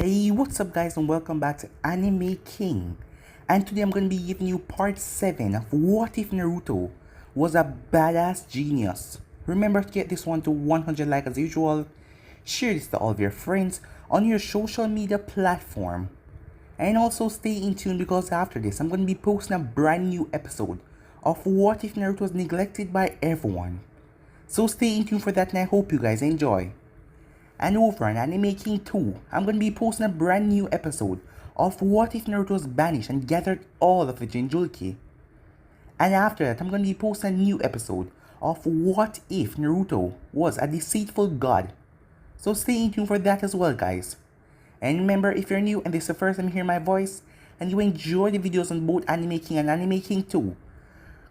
Hey, what's up guys, and welcome back to Anime King. And today I'm going to be giving you part 7 of what if Naruto was a badass genius. Remember to get this one to 100 likes as usual. Share this to all of your friends on your social media platform. And also stay in tune because after this I'm going to be posting a brand new episode of what if Naruto was neglected by everyone. So stay in tune for that and I hope you guys enjoy. And over on Anime King 2, I'm going to be posting a brand new episode of what if Naruto was banished and gathered all of the Jinchuriki. And after that, I'm going to be posting a new episode of what if Naruto was a deceitful god. So stay in tune for that as well guys. And remember, if you're new and this is the first time you hear my voice, and you enjoy the videos on both Anime King and Anime King 2,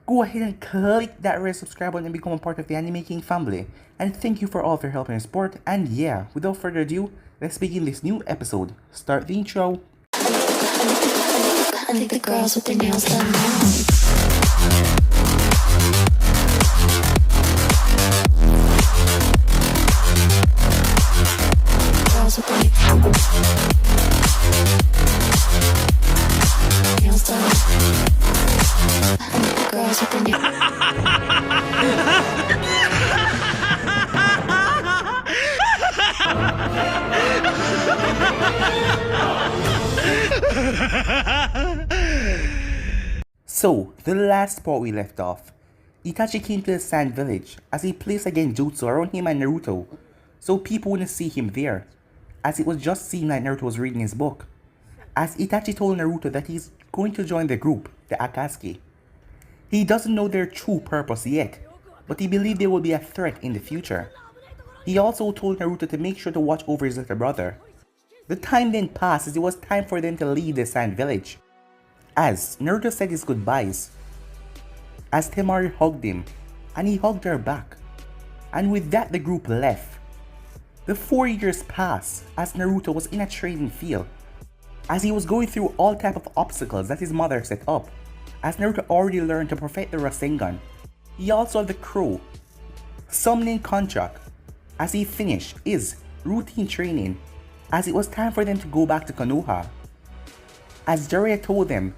go ahead and click that red subscribe button and become a part of the Anime King family. And thank you for all of your help and support. And yeah, without further ado, let's begin this new episode. Start the intro. I think the girls with their nails done now. Girls with their nails done. I think the girls with their So, the last part we left off, Itachi came to the sand village as he placed a genjutsu around him and Naruto, so people wouldn't see him there, as it was just seemed like Naruto was reading his book. As Itachi told Naruto that he's going to join the group, the Akatsuki. He doesn't know their true purpose yet, but he believed they will be a threat in the future. He also told Naruto to make sure to watch over his little brother. The time then passed as it was time for them to leave the sand village. As Naruto said his goodbyes, as Temari hugged him, and he hugged her back. And with that the group left. The 4 years passed as Naruto was in a training field, as he was going through all type of obstacles that his mother set up, as Naruto already learned to perfect the Rasengan. He also had the crow summoning contract as he finished his routine training, as it was time for them to go back to Konoha. As Jiraiya told them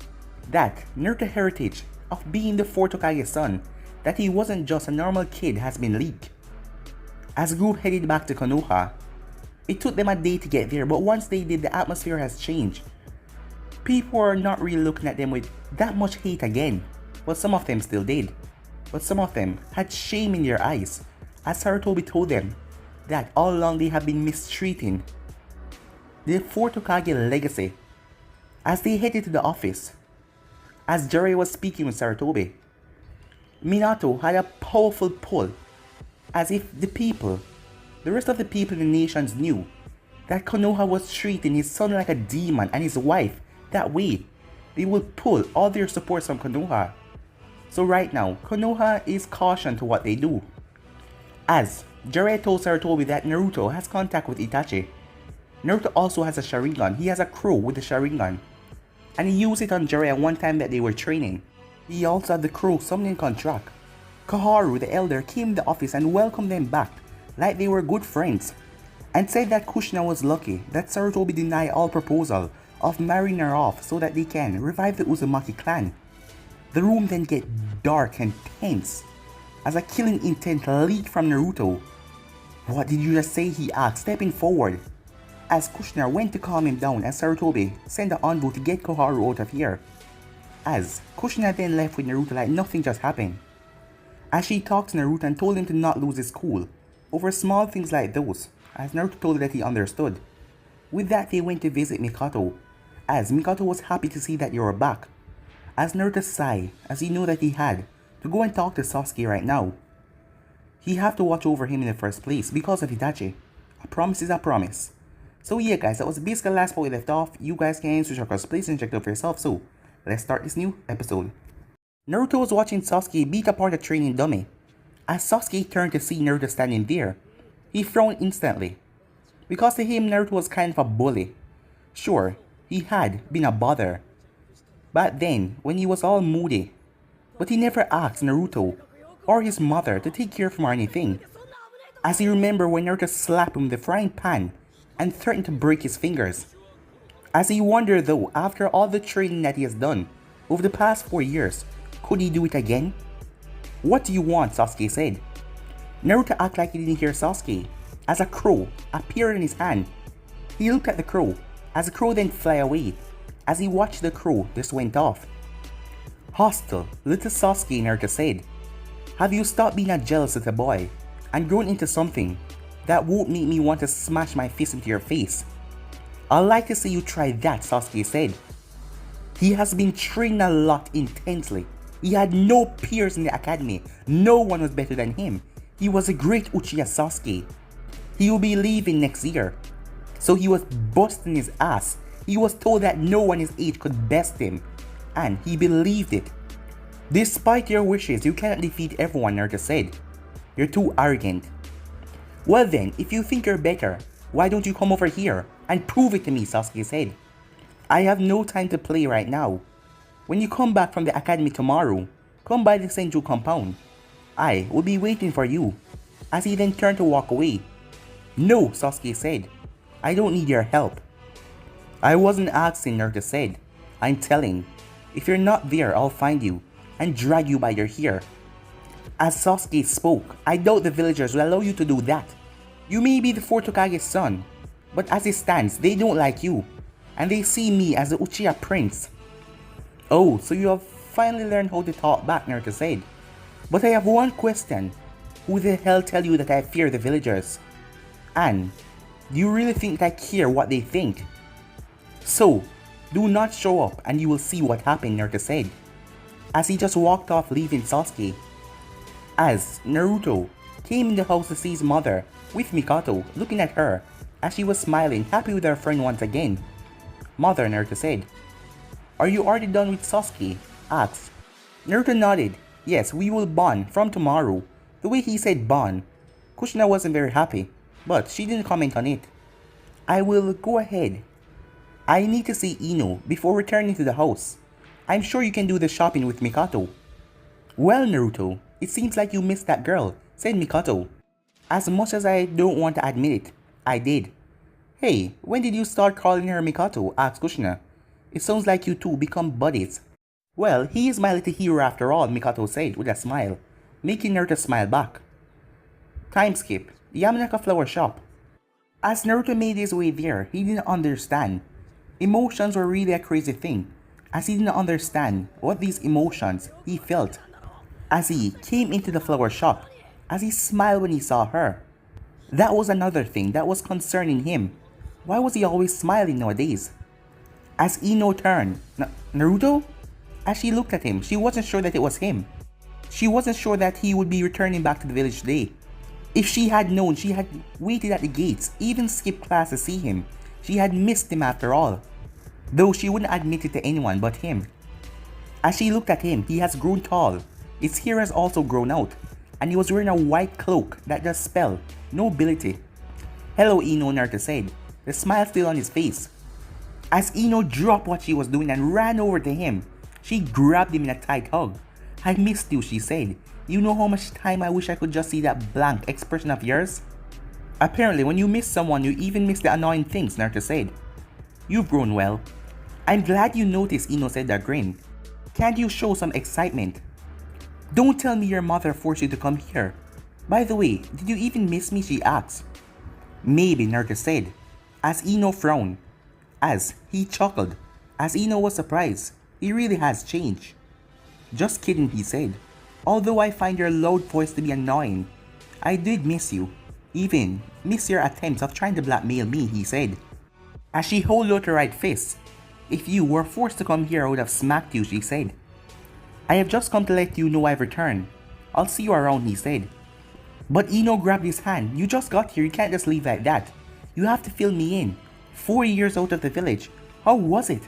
that Naruto's heritage of being the 4th Hokage's son, that he wasn't just a normal kid, has been leaked. As the group headed back to Konoha, it took them a day to get there, but once they did, the atmosphere has changed. People are not really looking at them with that much hate again. Well, some of them still did, but some of them had shame in their eyes, as Sarutobi told them that all along they have been mistreating the 4th Hokage legacy. As they headed to the office, as Jiraiya was speaking with Sarutobi, Minato had a powerful pull, as if the rest of the people in the nations knew that Konoha was treating his son like a demon and his wife that way. They will pull all their supports from Konoha. So right now, Konoha is cautioned to what they do. As Jiraiya told Sarutobi that Naruto has contact with Itachi. Naruto also has a Sharingan. He has a crow with a Sharingan, and he used it on Jiraiya one time that they were training. He also had the crow summoning contract. Koharu the elder came to the office and welcomed them back like they were good friends, and said that Kushina was lucky that Sarutobi denied all proposal of marrying her off so that they can revive the Uzumaki clan. The room then get dark and tense as a killing intent leaked from Naruto. "What did you just say?" he asked, stepping forward, as Kushina went to calm him down as Sarutobi sent the Anbu to get Koharu out of here. As Kushina then left with Naruto like nothing just happened, as she talked to Naruto and told him to not lose his cool over small things like those, as Naruto told her that he understood. With that they went to visit Mikoto, as Mikoto was happy to see that they were back, as Naruto sighed as he knew that he had to go and talk to Sasuke right now. He have to watch over him in the first place because of Itachi. A promise is a promise. So yeah guys, that was basically the last part we left off. You guys can switch across place and check it out for yourself. So let's start this new episode. Naruto was watching Sasuke beat apart a training dummy. As Sasuke turned to see Naruto standing there, he frowned instantly, because to him Naruto was kind of a bully. Sure, he had been a bother, but then when he was all moody, but he never asked Naruto or his mother to take care of him or anything. As he remembered when Naruto slapped him with the frying pan and threatened to break his fingers. As he wondered though, after all the training that he has done over the past 4 years, could he do it again? What do you want? Sasuke said. Naruto acted like he didn't hear Sasuke, as a crow appeared in his hand. He looked at the crow, as the crow then flew away. As he watched the crow, this went off. Hostile, little Sasuke, Naruto said. Have you stopped being a jealous little boy, and grown into something that won't make me want to smash my fist into your face? I'd like to see you try that, Sasuke said. He has been training a lot intensely. He had no peers in the academy. No one was better than him. He was a great Uchiha Sasuke. He will be leaving next year. So he was busting his ass. He was told that no one his age could best him. And he believed it. Despite your wishes, you cannot defeat everyone, Naruto said. You're too arrogant. Well then, if you think you're better, why don't you come over here and prove it to me, Sasuke said. I have no time to play right now. When you come back from the academy tomorrow, come by the Senju compound. I will be waiting for you. As he then turned to walk away. No, Sasuke said. I don't need your help. I wasn't asking, Naruto said. I'm telling. If you're not there, I'll find you and drag you by your hair. As Sasuke spoke, I doubt the villagers will allow you to do that. You may be the 4th Hokage's son, but as it stands, they don't like you, and they see me as the Uchiha Prince. Oh, so you have finally learned how to talk back, Naruto said. But I have one question. Who the hell tell you that I fear the villagers? And, do you really think I care what they think? So, do not show up and you will see what happened, Naruto said. As he just walked off leaving Sasuke. As Naruto came in the house to see his mother with Mikoto looking at her as she was smiling, happy with her friend once again. Mother, Naruto said. Are you already done with Sasuke? Asked. Naruto nodded. Yes, we will bond from tomorrow. The way he said bond, Kushina wasn't very happy, but she didn't comment on it. I will go ahead. I need to see Ino before returning to the house. I'm sure you can do the shopping with Mikoto. Well, Naruto, it seems like you missed that girl, said Mikoto. As much as I don't want to admit it, I did. Hey, when did you start calling her Mikoto? Asked Kushina. It sounds like you two become buddies. Well, he is my little hero after all, Mikoto said with a smile, making Naruto smile back. Time skip. The Yamanaka flower shop. As Naruto made his way there, he didn't understand. Emotions were really a crazy thing, as he didn't understand what these emotions he felt. As he came into the flower shop, as he smiled when he saw her. That was another thing that was concerning him. Why was he always smiling nowadays? As Ino turned, Naruto? As she looked at him, she wasn't sure that it was him. She wasn't sure that he would be returning back to the village today. If she had known, she had waited at the gates, even skipped class to see him. She had missed him after all. Though she wouldn't admit it to anyone but him. As she looked at him, he has grown tall. His hair has also grown out. And he was wearing a white cloak that just spelled nobility. Hello, Ino, Naruto said, the smile still on his face. As Ino dropped what she was doing and ran over to him, she grabbed him in a tight hug. I missed you, she said. You know how much time I wish I could just see that blank expression of yours? Apparently, when you miss someone, you even miss the annoying things, Naruto said. You've grown well. I'm glad you noticed, Ino said with a grin. Can't you show some excitement? Don't tell me your mother forced you to come here. By the way, did you even miss me, she asked. Maybe, Naruto said, as Ino frowned. As he chuckled, as Ino was surprised. He really has changed. Just kidding, he said. Although I find your loud voice to be annoying, I did miss you. Even miss your attempts of trying to blackmail me, he said. As she held out her right fist. If you were forced to come here, I would have smacked you, she said. I have just come to let you know I've returned. I'll see you around, he said. But Ino grabbed his hand. You just got here, you can't just leave like that. You have to fill me in. 4 years out of the village. How was it?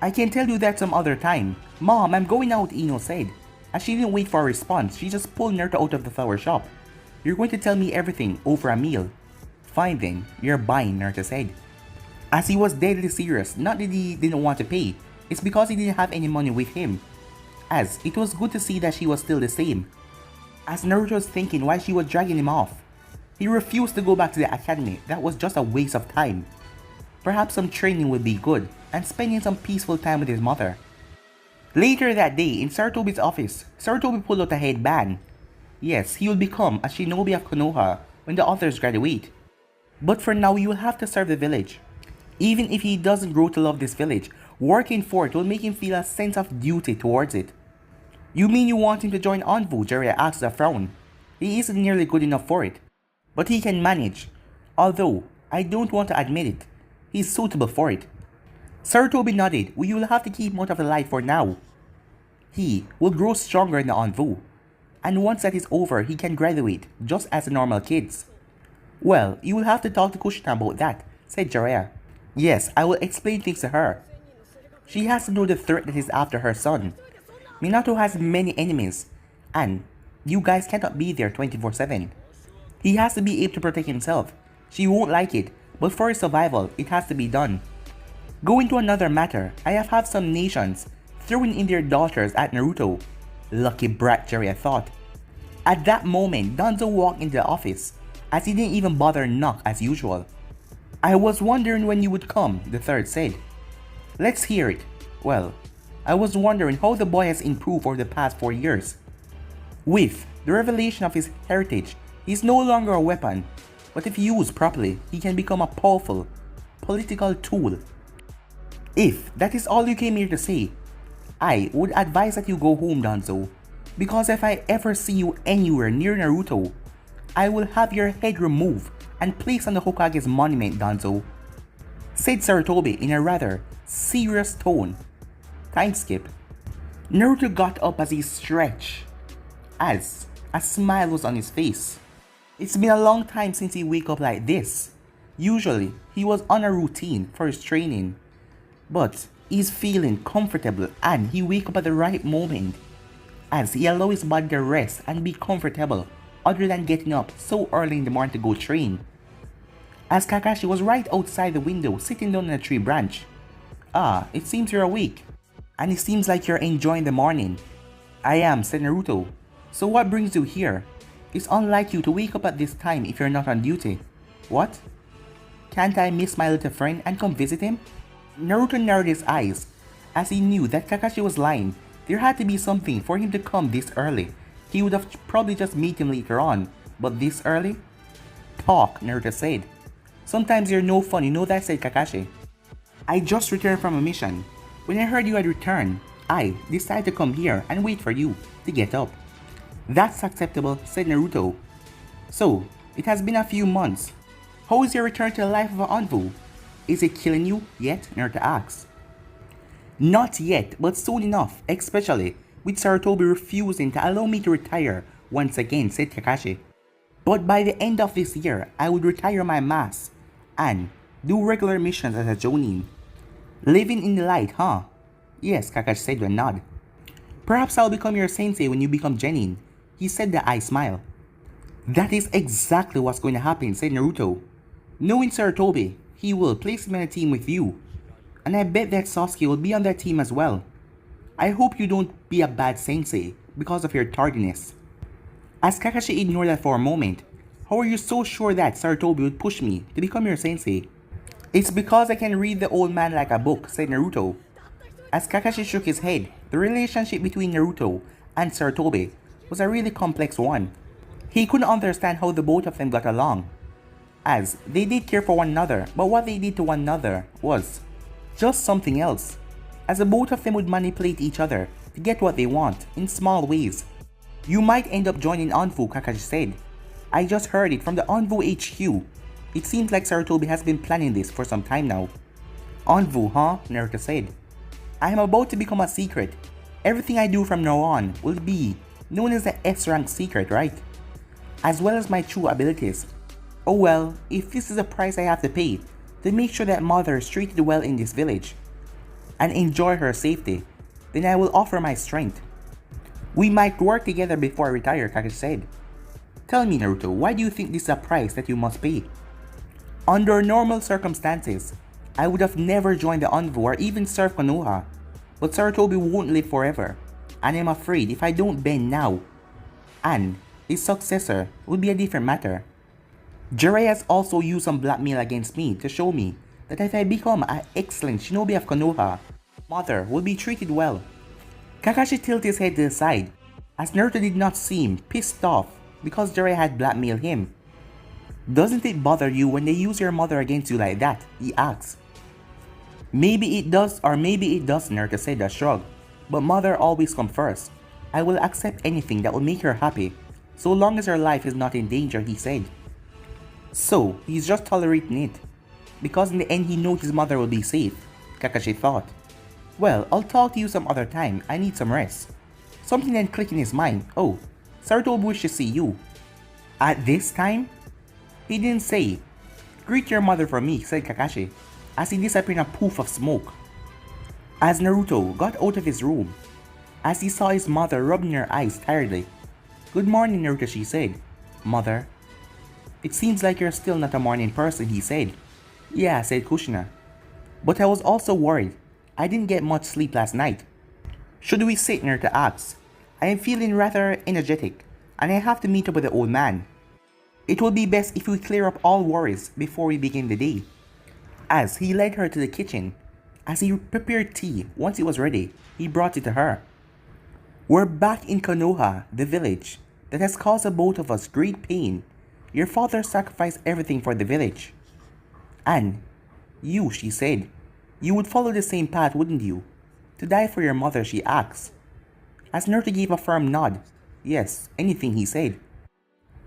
I can tell you that some other time. Mom, I'm going out, Ino said. As she didn't wait for a response, she just pulled Naruto out of the flower shop. You're going to tell me everything over a meal. Fine then, you're buying, Naruto said. As he was deadly serious, not that he didn't want to pay, it's because he didn't have any money with him. As it was good to see that she was still the same. As Naruto was thinking why she was dragging him off, he refused to go back to the academy. That was just a waste of time. Perhaps some training would be good, and spending some peaceful time with his mother. Later that day, in Sarutobi's office, Sarutobi pulled out a headband. Yes, he will become a shinobi of Konoha when the others graduate. But for now, you will have to serve the village. Even if he doesn't grow to love this village, working for it will make him feel a sense of duty towards it. You mean you want him to join Anbu? Jiraiya asked with a frown. He isn't nearly good enough for it. But he can manage. Although, I don't want to admit it. He's suitable for it. Sarutobi nodded. We will have to keep him out of the light for now. He will grow stronger in the Anbu. And once that is over, he can graduate, just as the normal kids. Well, you will have to talk to Kushina about that, said Jiraiya. Yes, I will explain things to her. She has to know the threat that is after her son. Minato has many enemies, and you guys cannot be there 24/7. He has to be able to protect himself. She won't like it, but for his survival, it has to be done. Going to another matter, I have had some nations throwing in their daughters at Naruto. Lucky brat, Jiraiya thought. At that moment, Danzo walked into the office, as he didn't even bother knock as usual. I was wondering when you would come, the third said. Let's hear it. Well, I was wondering how the boy has improved over the past 4 years. With the revelation of his heritage, he is no longer a weapon, but if used properly, he can become a powerful political tool. If that is all you came here to say, I would advise that you go home, Danzo, because if I ever see you anywhere near Naruto, I will have your head removed and placed on the Hokage's monument, Danzo, said Sarutobi in a rather serious tone. Time skip. Naruto got up as he stretched, as a smile was on his face. It's been a long time since he wake up like this. Usually, he was on a routine for his training, but he's feeling comfortable and he wake up at the right moment, as he allow his body to rest and be comfortable other than getting up so early in the morning to go train. As Kakashi was right outside the window sitting down on a tree branch. Ah, it seems you're awake, and it seems like you're enjoying the morning. I am, said Naruto. So what brings you here? It's unlike you to wake up at this time if you're not on duty. What? Can't I miss my little friend and come visit him? Naruto narrowed his eyes, as he knew that Kakashi was lying. There had to be something for him to come this early. He would have probably just meet him later on, but this early? Talk, Naruto said. Sometimes you're no fun, you know that, said Kakashi. I just returned from a mission. When I heard you had returned, I decided to come here and wait for you to get up. That's acceptable, said Naruto. So, it has been a few months. How is your return to the life of an Anbu? Is it killing you yet? Naruto asks. Not yet, but soon enough, especially with Sarutobi refusing to allow me to retire once again, said Kakashi. But by the end of this year, I would retire my mask and do regular missions as a Jonin. Living in the light, huh? Yes, Kakashi said with a nod. Perhaps I'll become your sensei when you become Genin, he said with an eye smile. That is exactly what's going to happen, said Naruto. Knowing Sarutobi, he will place him on a team with you. And I bet that Sasuke will be on that team as well. I hope you don't be a bad sensei because of your tardiness. As Kakashi ignored that for a moment, how are you so sure that Sarutobi would push me to become your sensei? It's because I can read the old man like a book, said Naruto. As Kakashi shook his head, the relationship between Naruto and Sarutobi was a really complex one. He couldn't understand how the both of them got along, as they did care for one another, but what they did to one another was just something else, as the both of them would manipulate each other to get what they want in small ways. You might end up joining Anbu, Kakashi said. I just heard it from the Anbu HQ. It seems like Sarutobi has been planning this for some time now. Anbu, huh? Naruto said. I am about to become a secret. Everything I do from now on will be known as the S-rank secret, right? As well as my true abilities. Oh well, if this is a price I have to pay to make sure that mother is treated well in this village and enjoy her safety, then I will offer my strength. We might work together before I retire, Kakashi said. Tell me, Naruto, why do you think this is a price that you must pay? Under normal circumstances, I would have never joined the Anbu or even served Konoha, but Sarutobi won't live forever, and I'm afraid if I don't bend now, and his successor will be a different matter. Jiraiya has also used some blackmail against me to show me that if I become an excellent shinobi of Konoha, mother will be treated well. Kakashi tilted his head to the side, as Naruto did not seem pissed off because Jiraiya had blackmailed him. Doesn't it bother you when they use your mother against you like that? He asked. Maybe it does or maybe it doesn't, Naruto said with a shrug, but mother always comes first. I will accept anything that will make her happy, so long as her life is not in danger, he said. So, he's just tolerating it, because in the end he knows his mother will be safe, Kakashi thought. Well, I'll talk to you some other time, I need some rest. Something then clicked in his mind. Oh, Sarutobi wished to see you. At this time? He didn't say. Greet your mother for me, said Kakashi, as he disappeared in a poof of smoke. As Naruto got out of his room, as he saw his mother rubbing her eyes tiredly. Good morning, Naruto, she said. Mother. It seems like you're still not a morning person, he said. Yeah, said Kushina. But I was also worried. I didn't get much sleep last night. Should we sit, Naruto asked. I am feeling rather energetic, and I have to meet up with the old man. It will be best if we clear up all worries before we begin the day. As he led her to the kitchen, as he prepared tea, once it was ready, he brought it to her. We're back in Konoha, the village, that has caused the both of us great pain. Your father sacrificed everything for the village. And you, she said, you would follow the same path, wouldn't you? To die for your mother, she asked. As Naruto gave a firm nod. Yes, anything, he said.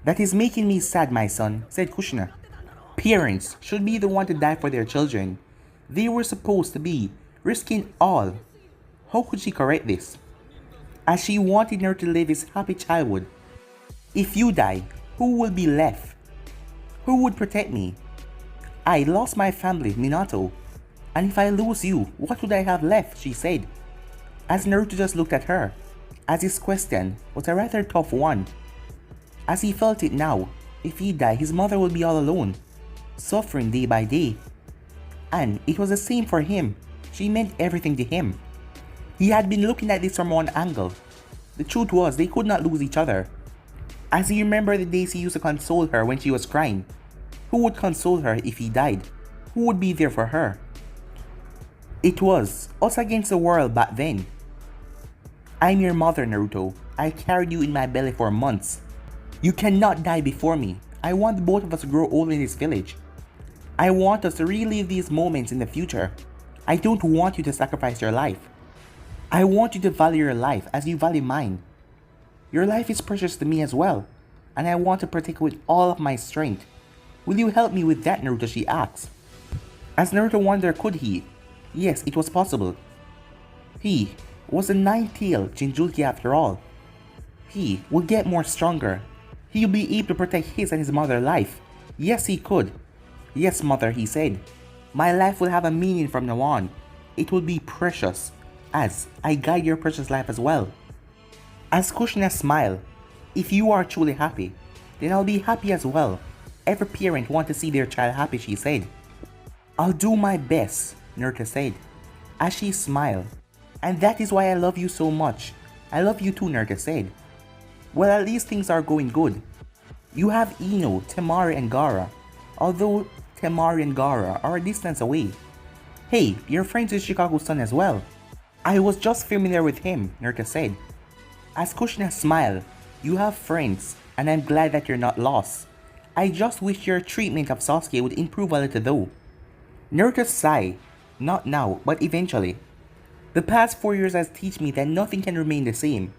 That is making me sad, my son, said Kushina. Parents should be the one to die for their children. They were supposed to be risking all. How could she correct this? As she wanted Naruto to live his happy childhood. If you die, who will be left? Who would protect me? I lost my family, Minato. And if I lose you, what would I have left? She said. As Naruto just looked at her, as his question was a rather tough one. As he felt it now, if he died, his mother would be all alone, suffering day by day. And it was the same for him. She meant everything to him. He had been looking at this from one angle. The truth was they could not lose each other. As he remembered the days he used to console her when she was crying. Who would console her if he died? Who would be there for her? It was us against the world back then. I'm your mother, Naruto. I carried you in my belly for months. You cannot die before me. I want both of us to grow old in this village. I want us to relive these moments in the future. I don't want you to sacrifice your life. I want you to value your life as you value mine. Your life is precious to me as well, and I want to protect it with all of my strength. Will you help me with that, Naruto, she asked. As Naruto wondered, could he? Yes, it was possible. He was a nine-tailed Jinchuriki after all. He would get more stronger. He would be able to protect his and his mother's life. Yes, he could. Yes, mother, he said. My life will have a meaning from now on. It will be precious, as I guide your precious life as well. As Kushina smiled, if you are truly happy, then I'll be happy as well. Every parent wants to see their child happy, she said. I'll do my best, Naruto said, as she smiled. And that is why I love you so much. I love you too, Naruto said. Well, at least things are going good. You have Ino, Temari, and Gaara, although Temari and Gaara are a distance away. Hey, you're friends with Shikaku's son as well. I was just familiar with him, Naruto said. As Kushina smiled, you have friends, and I'm glad that you're not lost. I just wish your treatment of Sasuke would improve a little though. Naruto sighed, not now, but eventually. The past 4 years has taught me that nothing can remain the same.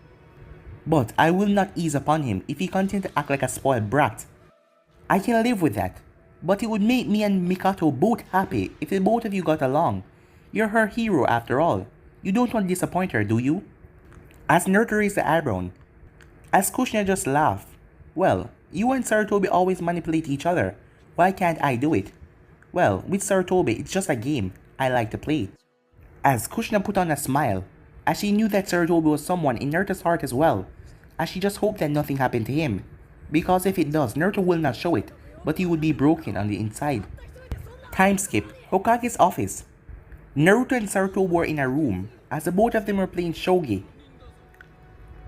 But I will not ease upon him if he continues to act like a spoiled brat. I can live with that, but it would make me and Mikato both happy if the both of you got along. You're her hero after all. You don't want to disappoint her, do you? As Naruto raised the eyebrow, as Kushina just laughed. Well, you and Sarutobi always manipulate each other. Why can't I do it? Well, with Sarutobi, it's just a game I like to play. As Kushina put on a smile, as she knew that Sarutobi was someone in Naruto's heart as well, as she just hoped that nothing happened to him. Because if it does, Naruto will not show it, but he would be broken on the inside. Time skip, Hokage's office. Naruto and Sarutobi were in a room, as the both of them were playing shogi.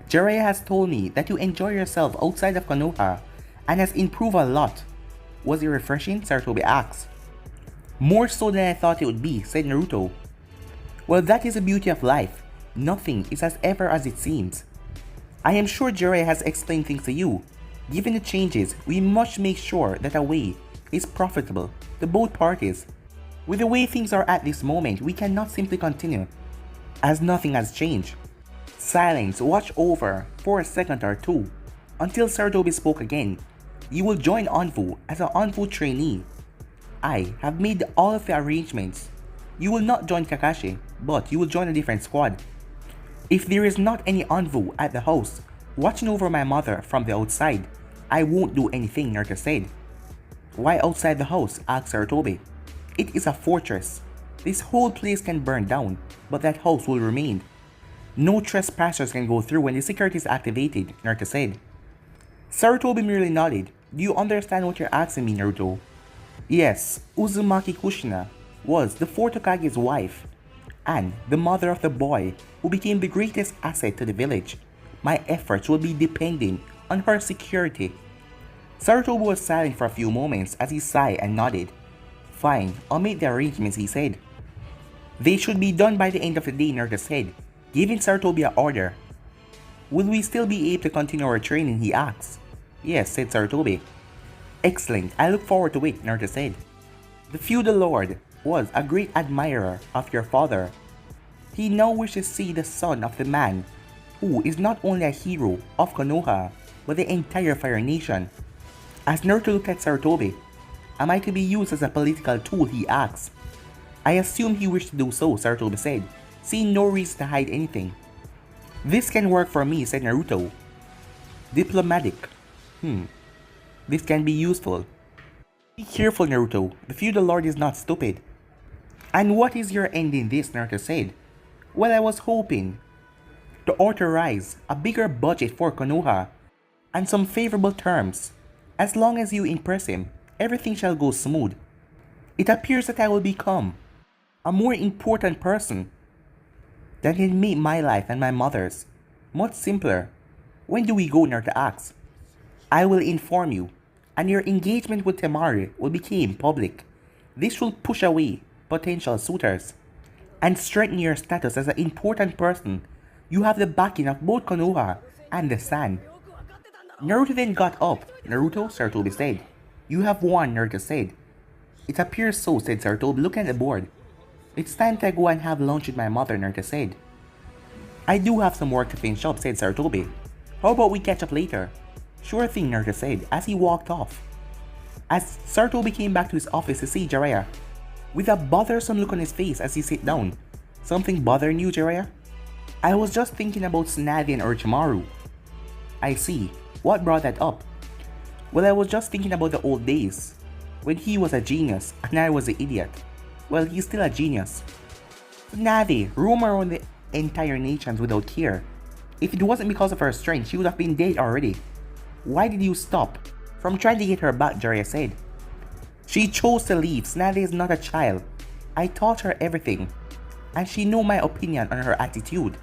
Jiraiya has told me that you enjoy yourself outside of Konoha, and has improved a lot. Was it refreshing? Sarutobi asked. More so than I thought it would be, said Naruto. Well, that is the beauty of life. Nothing is as ever as it seems. I am sure Jiraiya has explained things to you. Given the changes, we must make sure that a way is profitable to both parties. With the way things are at this moment, we cannot simply continue, as nothing has changed. Silence watched over for a second or two, until Sarutobi spoke again. You will join Anbu as an Anbu trainee. I have made all of the arrangements. You will not join Kakashi, but you will join a different squad. If there is not any Anbu at the house, watching over my mother from the outside, I won't do anything, Naruto said. Why outside the house? Asked Sarutobi. It is a fortress. This whole place can burn down, but that house will remain. No trespassers can go through when the security is activated, Naruto said. Sarutobi merely nodded. Do you understand what you're asking me, Naruto? Yes, Uzumaki Kushina was the 4th Hokage's wife, and the mother of the boy who became the greatest asset to the village. My efforts will be depending on her security. Sarutobi was silent for a few moments as he sighed and nodded. Fine, I'll make the arrangements, he said. They should be done by the end of the day, Naruto said, giving Sarutobi an order. Will we still be able to continue our training, he asked. Yes, said Sarutobi. Excellent, I look forward to it, Naruto said. The feudal lord was a great admirer of your father. He now wishes to see the son of the man who is not only a hero of Konoha, but the entire Fire Nation. As Naruto looked at Sarutobi, am I to be used as a political tool, he asked. I assume he wished to do so, Sarutobi said, seeing no reason to hide anything. This can work for me, said Naruto. Diplomatic. This can be useful. Be careful, Naruto. The feudal lord is not stupid. And what is your end in this, Naruto said. Well, I was hoping to authorize a bigger budget for Konoha and some favorable terms. As long as you impress him, everything shall go smooth. It appears that I will become a more important person that can make my life and my mother's much simpler. When do we go, Naruto asked. I will inform you, and your engagement with Temari will become public. This will push away potential suitors and strengthen your status as an important person. You have the backing of both Konoha and the San. Naruto then got up. Naruto, Sarutobi said. You have won, Naruto said. It appears so, said Sarutobi, looking at the board. It's time to go and have lunch with my mother, Naruto said. I do have some work to finish up, said Sarutobi. How about we catch up later? Sure thing, Naruto said as he walked off. As Sarutobi came back to his office to see Jiraiya, with a bothersome look on his face as he sat down. Something bothering you, Jiraiya? I was just thinking about Tsunade and Orochimaru. I see. What brought that up? Well, I was just thinking about the old days, when he was a genius and I was an idiot. Well, he's still a genius. Tsunade roamed around the entire nations without care. If it wasn't because of her strength, she would have been dead already. Why did you stop from trying to get her back, Jiraiya said. She chose to leave. Tsunade is not a child. I taught her everything, and she knew my opinion on her attitude.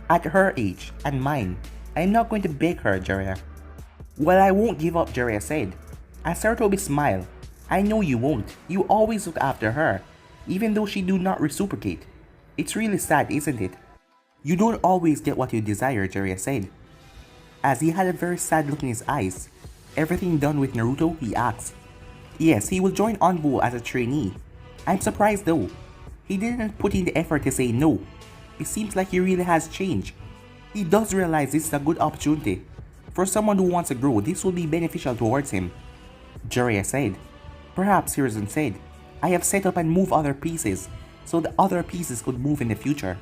At her age and mine, I am not going to beg her, Jiraiya. Well, I won't give up, Jiraiya said. As Sarutobi smiled, I know you won't. You always look after her, even though she do not reciprocate. It's really sad, isn't it? You don't always get what you desire, Jiraiya said. As he had a very sad look in his eyes. Everything done with Naruto? He asked. Yes, he will join Anbu as a trainee. I'm surprised though. He didn't put in the effort to say no. It seems like he really has changed. He does realize this is a good opportunity. For someone who wants to grow, this will be beneficial towards him. Jiraiya said. Perhaps, Hiruzen said, I have set up and moved other pieces, so the other pieces could move in the future.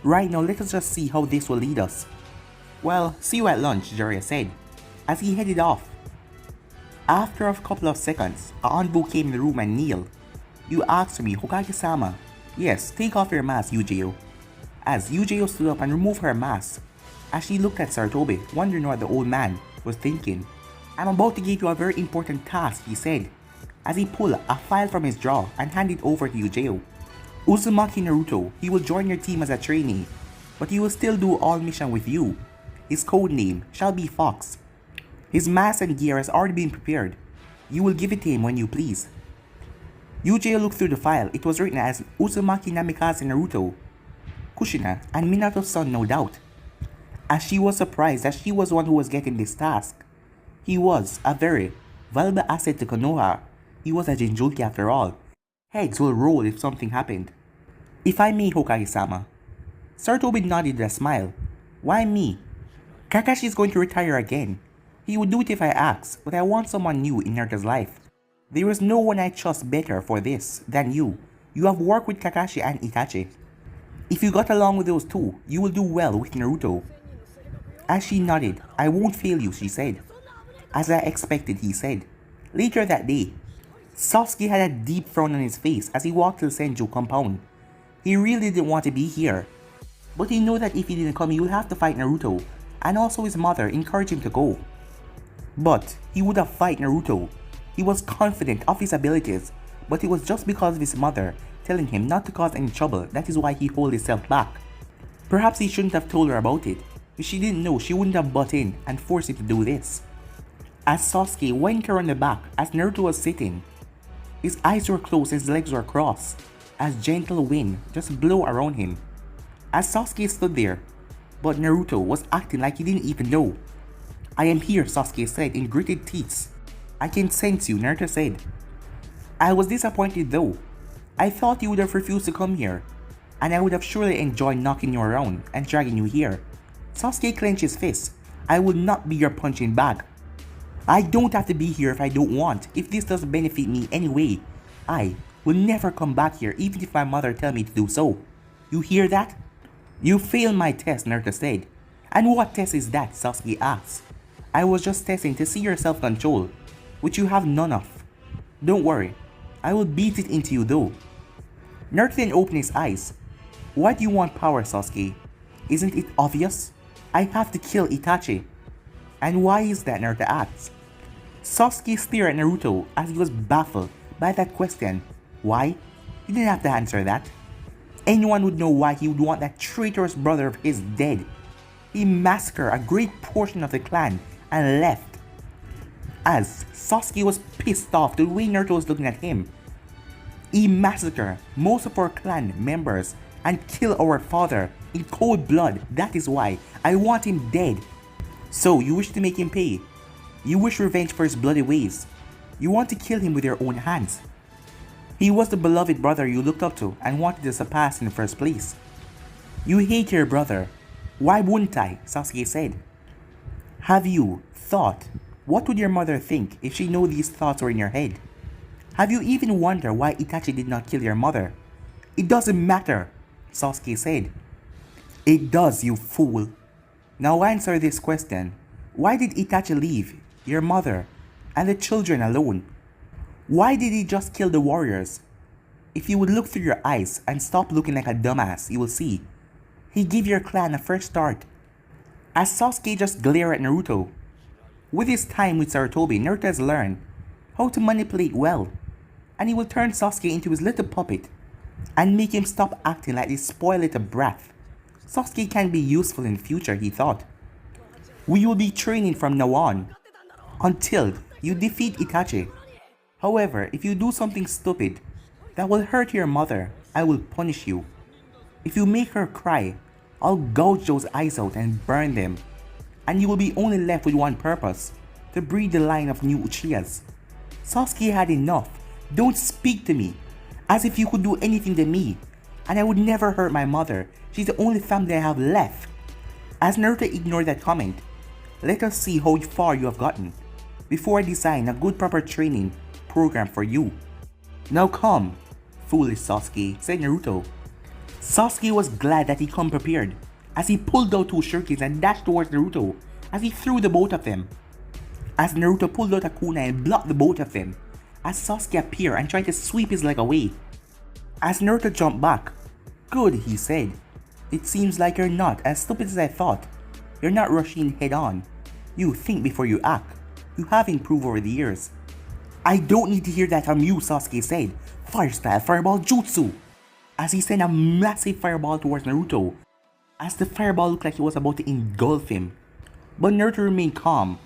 Right now, let us just see how this will lead us. Well, see you at lunch, Jiraiya said, as he headed off. After a couple of seconds, Anbu came in the room and kneeled. You asked me, Hokage-sama. Yes, take off your mask, Yujiro. As Yujiro stood up and removed her mask, as she looked at Sarutobi, wondering what the old man was thinking. I'm about to give you a very important task, he said, as he pulled a file from his drawer and handed it over to Yujiro. Uzumaki Naruto, he will join your team as a trainee, but he will still do all mission with you. His code name shall be Fox. His mask and gear has already been prepared. You will give it to him when you please. Yuji looked through the file. It was written as Uzumaki Namikaze Naruto, Kushina, and Minato's son, no doubt. As she was surprised that she was the one who was getting this task. He was a very valuable asset to Konoha. He was a Jinchuriki after all. Heads will roll if something happened. If I may, Hokage-sama. Sarutobi nodded with a smile. Why me? Kakashi is going to retire again. He would do it if I asked, but I want someone new in Naruto's life. There is no one I trust better for this than you. You have worked with Kakashi and Itachi. If you got along with those two, you will do well with Naruto. As she nodded, I won't fail you, she said. As I expected, he said. Later that day, Sasuke had a deep frown on his face as he walked to the Senju compound. He really didn't want to be here. But he knew that if he didn't come, he would have to fight Naruto, and also his mother encouraged him to go. But he would have fight Naruto. He was confident of his abilities, but it was just because of his mother telling him not to cause any trouble that is why he held himself back. Perhaps he shouldn't have told her about it. If she didn't know, she wouldn't have butt in and forced him to do this. As Sasuke went around the back as Naruto was sitting, his eyes were closed and his legs were crossed, as gentle wind just blew around him. As Sasuke stood there, but Naruto was acting like he didn't even know. I am here, Sasuke said in gritted teeth. I can sense you, Naruto said. I was disappointed though. I thought you would have refused to come here, and I would have surely enjoyed knocking you around and dragging you here. Sasuke clenched his fist. I will not be your punching bag. I don't have to be here if I don't want. If this doesn't benefit me anyway, I will never come back here even if my mother tells me to do so. You hear that? You failed my test, Naruto said. And what test is that? Sasuke asked. I was just testing to see your self-control, which you have none of. Don't worry, I will beat it into you though. Naruto then opened his eyes. Why do you want power, Sasuke? Isn't it obvious? I have to kill Itachi. And why is that, Naruto asked. Sasuke stared at Naruto as he was baffled by that question. Why? He didn't have to answer that. Anyone would know why he would want that traitorous brother of his dead. He massacred a great portion of the clan and left. As Sasuke was pissed off the way Naruto was looking at him. He massacred most of our clan members and killed our father in cold blood. That is why I want him dead. So you wish to make him pay. You wish revenge for his bloody ways. You want to kill him with your own hands. He was the beloved brother you looked up to and wanted to surpass in the first place. You hate your brother. Why wouldn't I? Sasuke said. Have you thought, what would your mother think if she knew these thoughts were in your head? Have you even wondered why Itachi did not kill your mother? It doesn't matter, Sasuke said. It does, you fool. Now answer this question. Why did Itachi leave your mother and the children alone? Why did he just kill the warriors? If you would look through your eyes and stop looking like a dumbass, you will see. He gave your clan a fresh start. As Sasuke just glared at Naruto. With his time with Sarutobi, Naruto has learned how to manipulate well. And he will turn Sasuke into his little puppet and make him stop acting like this spoiled little brat. Sasuke can be useful in the future, he thought. We will be training from now on until you defeat Itachi. However, if you do something stupid that will hurt your mother, I will punish you. If you make her cry, I'll gouge those eyes out and burn them. And you will be only left with one purpose, to breed the line of new Uchihas. Sasuke had enough. Don't speak to me as if you could do anything to me. And I would never hurt my mother. She's the only family I have left. As Naruto ignored that comment, let us see how far you have gotten before I design a good proper training program for you. Now come, foolish Sasuke, said Naruto. Sasuke was glad that he come prepared as he pulled out two shurikens and dashed towards Naruto as he threw the both of them. As Naruto pulled out a kunai and blocked the both of them, as Sasuke appeared and tried to sweep his leg away. As Naruto jumped back, good, he said. It seems like you're not as stupid as I thought. You're not rushing head on. You think before you act. You have improved over the years. I don't need to hear that from you, Sasuke said. Fire style fireball jutsu. As he sent a massive fireball towards Naruto. As the fireball looked like it was about to engulf him. But Naruto remained calm.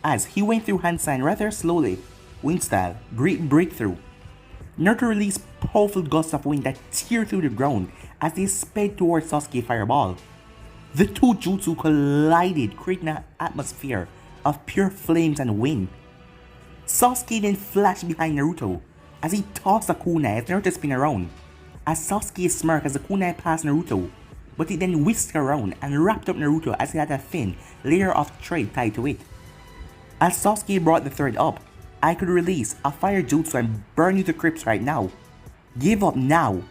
As he went through hand sign rather slowly. Wind style, great breakthrough. Naruto released powerful gusts of wind that tear through the ground as they sped towards Sasuke Fireball. The two jutsu collided, creating an atmosphere of pure flames and wind. Sasuke then flashed behind Naruto as he tossed a kunai as Naruto spun around. As Sasuke smirked as the kunai passed Naruto, but it then whisked around and wrapped up Naruto as it had a thin layer of thread tied to it. As Sasuke brought the thread up, I could release a fire jutsu and burn you to crisp right now. Give up now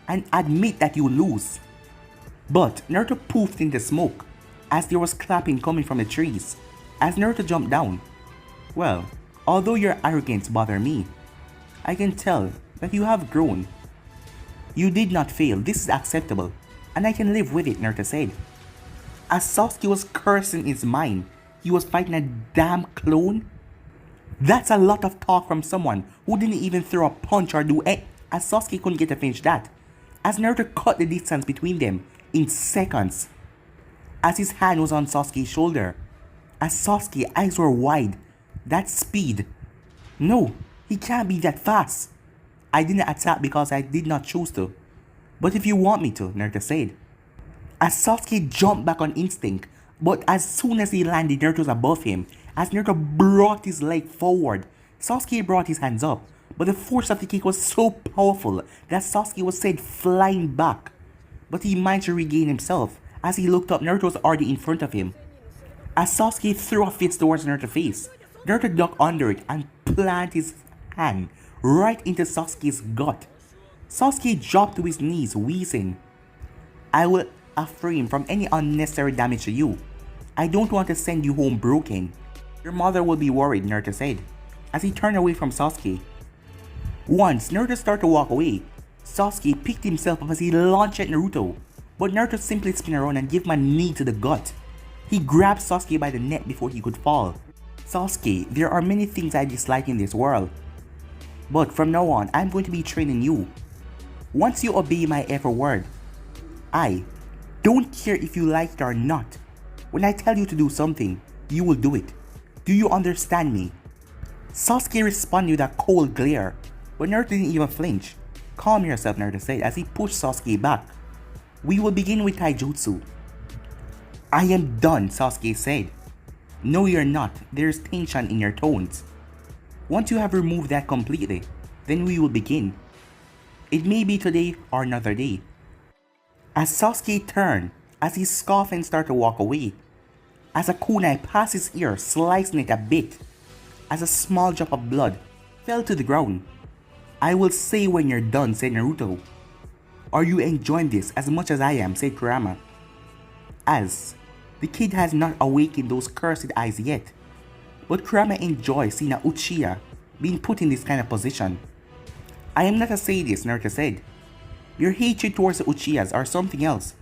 and admit that you lose. But Naruto poofed into smoke as there was clapping coming from the trees. As Naruto jumped down, well, although your arrogance bothers me, I can tell that you have grown. You did not fail, this is acceptable, and I can live with it, Naruto said. As Sasuke was cursing his mind, he was fighting a damn clone? That's a lot of talk from someone who didn't even throw a punch or do it, as Sasuke couldn't get to finish that, as Naruto cut the distance between them in seconds. As his hand was on Sasuke's shoulder, as Sasuke's eyes were wide, that speed. No, he can't be that fast. I didn't attack because I did not choose to. But if you want me to, Naruto said. As Sasuke jumped back on instinct, but as soon as he landed, Naruto was above him. As Naruto brought his leg forward, Sasuke brought his hands up, but the force of the kick was so powerful that Sasuke was sent flying back. But he managed to regain himself. As he looked up, Naruto was already in front of him. As Sasuke threw a fist towards Naruto's face, Naruto ducked under it and planted his hand right into Sasuke's gut. Sasuke dropped to his knees, wheezing. I will refrain from any unnecessary damage to you. I don't want to send you home broken. Your mother will be worried, Naruto said, as he turned away from Sasuke. Once Naruto started to walk away, Sasuke picked himself up as he launched at Naruto, but Naruto simply spun around and gave him a knee to the gut. He grabbed Sasuke by the neck before he could fall. Sasuke, there are many things I dislike in this world, but from now on, I'm going to be training you. Once you obey my every word, I don't care if you like it or not. When I tell you to do something, you will do it. Do you understand me? Sasuke responded with a cold glare, but Naruto didn't even flinch. Calm yourself, Naruto said as he pushed Sasuke back. We will begin with taijutsu. I am done, Sasuke said. No, you're not. There's tension in your tones. Once you have removed that completely, then we will begin. It may be today or another day. As Sasuke turned, as he scoffed and started to walk away, as a kunai passed his ear, slicing it a bit, as a small drop of blood fell to the ground. I will say when you're done, said Naruto. Are you enjoying this as much as I am, said Kurama. As the kid has not awakened those cursed eyes yet, but Kurama enjoys seeing a Uchiha being put in this kind of position. I am not a sadist, Naruto said. Your hatred towards the Uchihas or something else.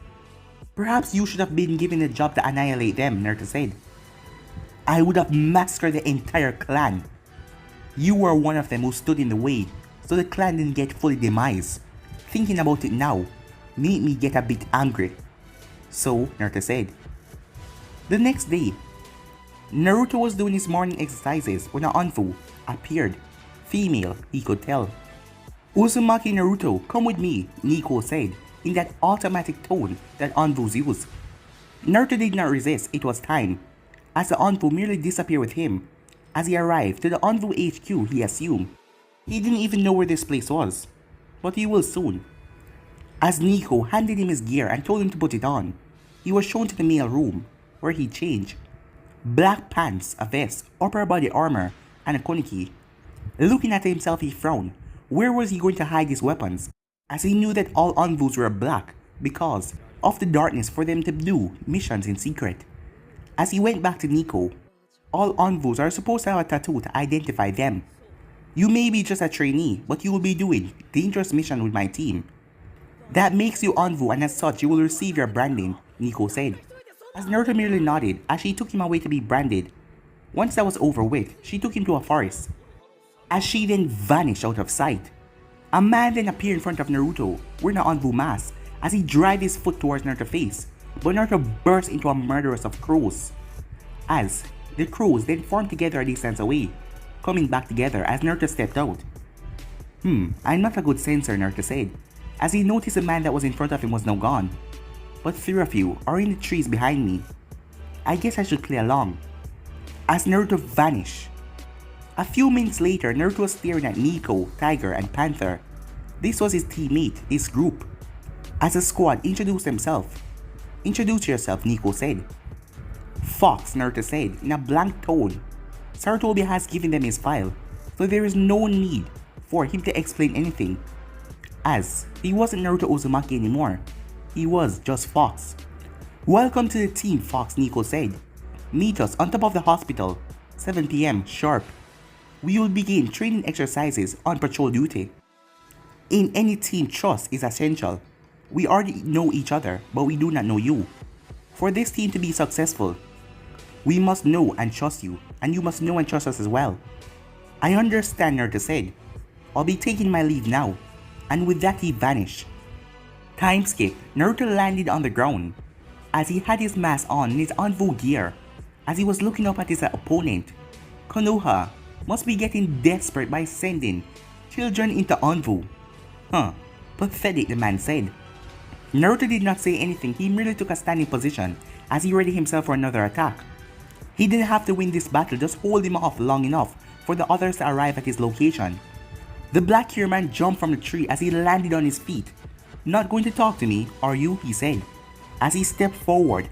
Perhaps you should have been given the job to annihilate them, Naruto said. I would have massacred the entire clan. You were one of them who stood in the way, so the clan didn't get fully demised. Thinking about it now made me get a bit angry. So, Naruto said. The next day, Naruto was doing his morning exercises when an Anbu appeared. Female, he could tell. Uzumaki Naruto, come with me, Nico said, in that automatic tone that Anbus use. Naruto did not resist, it was time, as the Anbu merely disappeared with him. As he arrived to the Anbu HQ, he assumed. He didn't even know where this place was, but he will soon. As Nico handed him his gear and told him to put it on, he was shown to the mail room, where he changed. Black pants, a vest, upper body armor, and a koniki. Looking at himself, he frowned. Where was he going to hide his weapons? As he knew that all Anbus were black because of the darkness for them to do missions in secret. As he went back to Nico, all Anbus are supposed to have a tattoo to identify them. You may be just a trainee, but you will be doing dangerous mission with my team. That makes you Anbu, and as such you will receive your branding, Nico said. As Naruto merely nodded as she took him away to be branded. Once that was over with, she took him to a forest. As she then vanished out of sight. A man then appeared in front of Naruto wearing an Anbu mask as he dragged his foot towards Naruto's face, but Naruto burst into a murderous of crows. As the crows then formed together a distance away, coming back together as Naruto stepped out. I'm not a good sensor, Naruto said, as he noticed the man that was in front of him was now gone. But three of you are in the trees behind me. I guess I should play along. As Naruto vanished. A few minutes later, Naruto was staring at Nico, Tiger, and Panther. This was his teammate, his group. As the squad introduced themselves. Introduce yourself, Nico said. Fox, Naruto said, in a blank tone. Sarutobi has given them his file, so there is no need for him to explain anything. As he wasn't Naruto Uzumaki anymore, he was just Fox. Welcome to the team, Fox, Nico said. Meet us on top of the hospital, 7 PM sharp. We will begin training exercises on patrol duty. In any team, trust is essential. We already know each other, but we do not know you. For this team to be successful, we must know and trust you, and you must know and trust us as well. I understand, Naruto said. I'll be taking my leave now. And with that he vanished. Time skip, Naruto landed on the ground as he had his mask on in his Anbu gear as he was looking up at his opponent. Konoha must be getting desperate by sending children into Anbu. Pathetic, the man said. Naruto did not say anything, he merely took a standing position as he readied himself for another attack. He didn't have to win this battle, just hold him off long enough for the others to arrive at his location. The black hair man jumped from the tree as he landed on his feet. Not going to talk to me, are you? He said, as he stepped forward.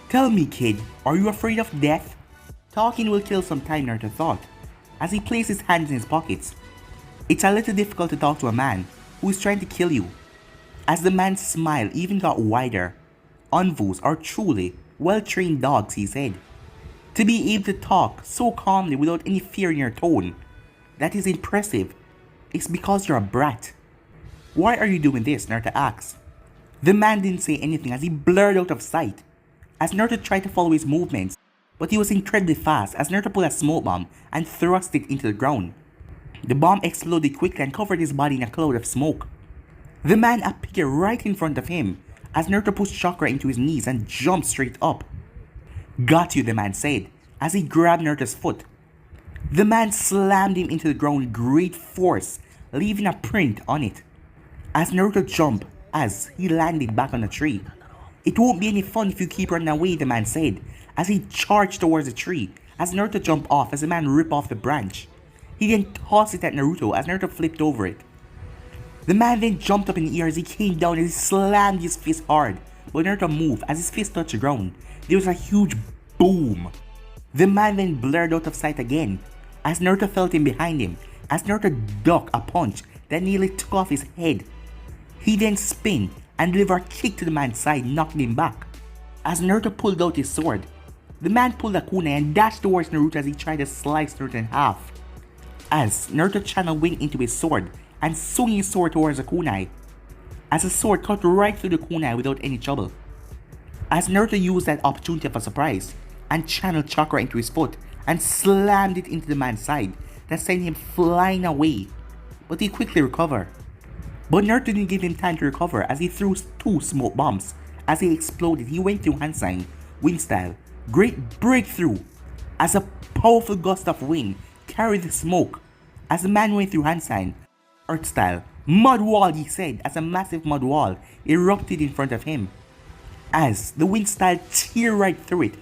Tell me, kid, are you afraid of death? Talking will kill some time, Naruto thought, as he placed his hands in his pockets. It's a little difficult to talk to a man who is trying to kill you. As the man's smile even got wider. Anbus are truly well-trained dogs, he said. To be able to talk so calmly without any fear in your tone, that is impressive. It's because you're a brat. Why are you doing this? Naruto asked. The man didn't say anything as he blurred out of sight. As Naruto tried to follow his movements, but he was incredibly fast as Naruto pulled a smoke bomb and thrust it into the ground. The bomb exploded quickly and covered his body in a cloud of smoke. The man appeared right in front of him as Naruto pushed chakra into his knees and jumped straight up. Got you, the man said as he grabbed Naruto's foot. The man slammed him into the ground with great force, leaving a print on it. As Naruto jumped as he landed back on the tree. It won't be any fun if you keep running away, the man said as he charged towards the tree as Naruto jumped off as the man ripped off the branch. He then tossed it at Naruto as Naruto flipped over it. The man then jumped up in the air as he came down and he slammed his fist hard, but Naruto moved as his fist touched the ground. There was a huge boom. The man then blurred out of sight again as Naruto felt him behind him as Naruto ducked a punch that nearly took off his head. He then spun and delivered a kick to the man's side, knocking him back. As Naruto pulled out his sword, the man pulled a kunai and dashed towards Naruto as he tried to slice Naruto in half. As Naruto channeled wind into his sword and swung his sword towards the kunai, as the sword cut right through the kunai without any trouble. As Naruto used that opportunity for surprise and channeled chakra into his foot and slammed it into the man's side, that sent him flying away, but he quickly recovered. But Naruto didn't give him time to recover as he threw 2 smoke bombs. As he exploded, he went through hand sign, wind style, great breakthrough, as a powerful gust of wind carried the smoke. As the man went through hand sign, earth style, mud wall, he said, as a massive mud wall erupted in front of him. As the wind style tear right through it,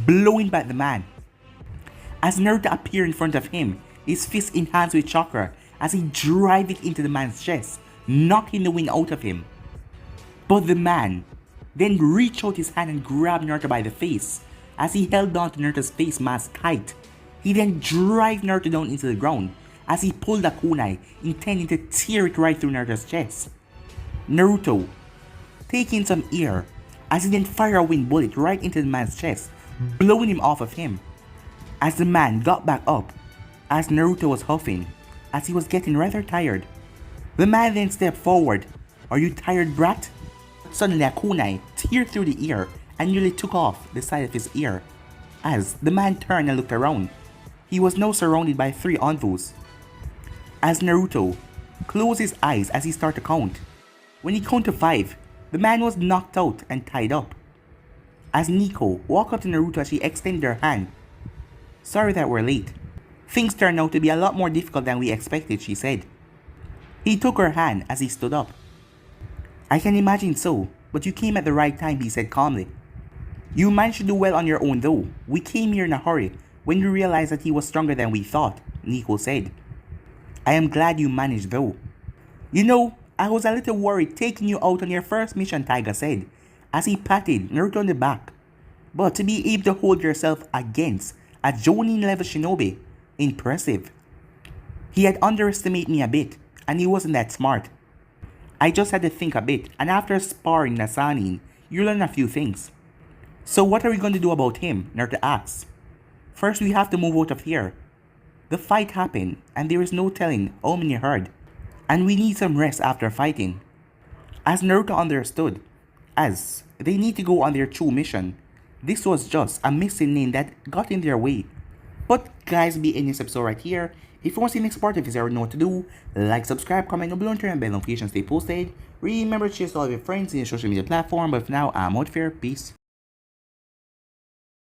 blowing back the man. As Naruto appeared in front of him, his fist enhanced with chakra as he drove it into the man's chest, knocking the wind out of him. But the man then reached out his hand and grabbed Naruto by the face as he held on to Naruto's face mask tight. He then drove Naruto down into the ground as he pulled a kunai, intending to tear it right through Naruto's chest. Naruto, taking some air, as he then fired a wind bullet right into the man's chest, blowing him off of him. As the man got back up, as Naruto was huffing, as he was getting rather tired. The man then stepped forward. Are you tired, brat? Suddenly a kunai teared through the ear and nearly took off the side of his ear. As the man turned and looked around, he was now surrounded by 3 Anbus. As Naruto closed his eyes as he started to count. When he counted to 5, the man was knocked out and tied up. As Nico walked up to Naruto as she extended her hand. Sorry that we're late. Things turned out to be a lot more difficult than we expected, she said. He took her hand as he stood up. I can imagine so, but you came at the right time, he said calmly. You managed to do well on your own though. We came here in a hurry when we realized that he was stronger than we thought, Nico said. I am glad you managed though. You know, I was a little worried taking you out on your first mission, Taiga said, as he patted Naruto on the back. But to be able to hold yourself against a Jonin level shinobi, impressive. He had underestimated me a bit, and he wasn't that smart. I just had to think a bit, and after sparring Nasanin, you learn a few things. So what are we going to do about him? Naruto asked. First we have to move out of here. The fight happened, and there is no telling how many hurt, and we need some rest after fighting. As Naruto understood, as they need to go on their true mission, this was just a missing name that got in their way. But guys, be in this episode right here. If you want to see the next part of this, you already know what to do. Like, subscribe, comment, and turn on bell notifications stay posted. Remember to share this to all of your friends in your social media platform. But for now, I'm out here. Peace.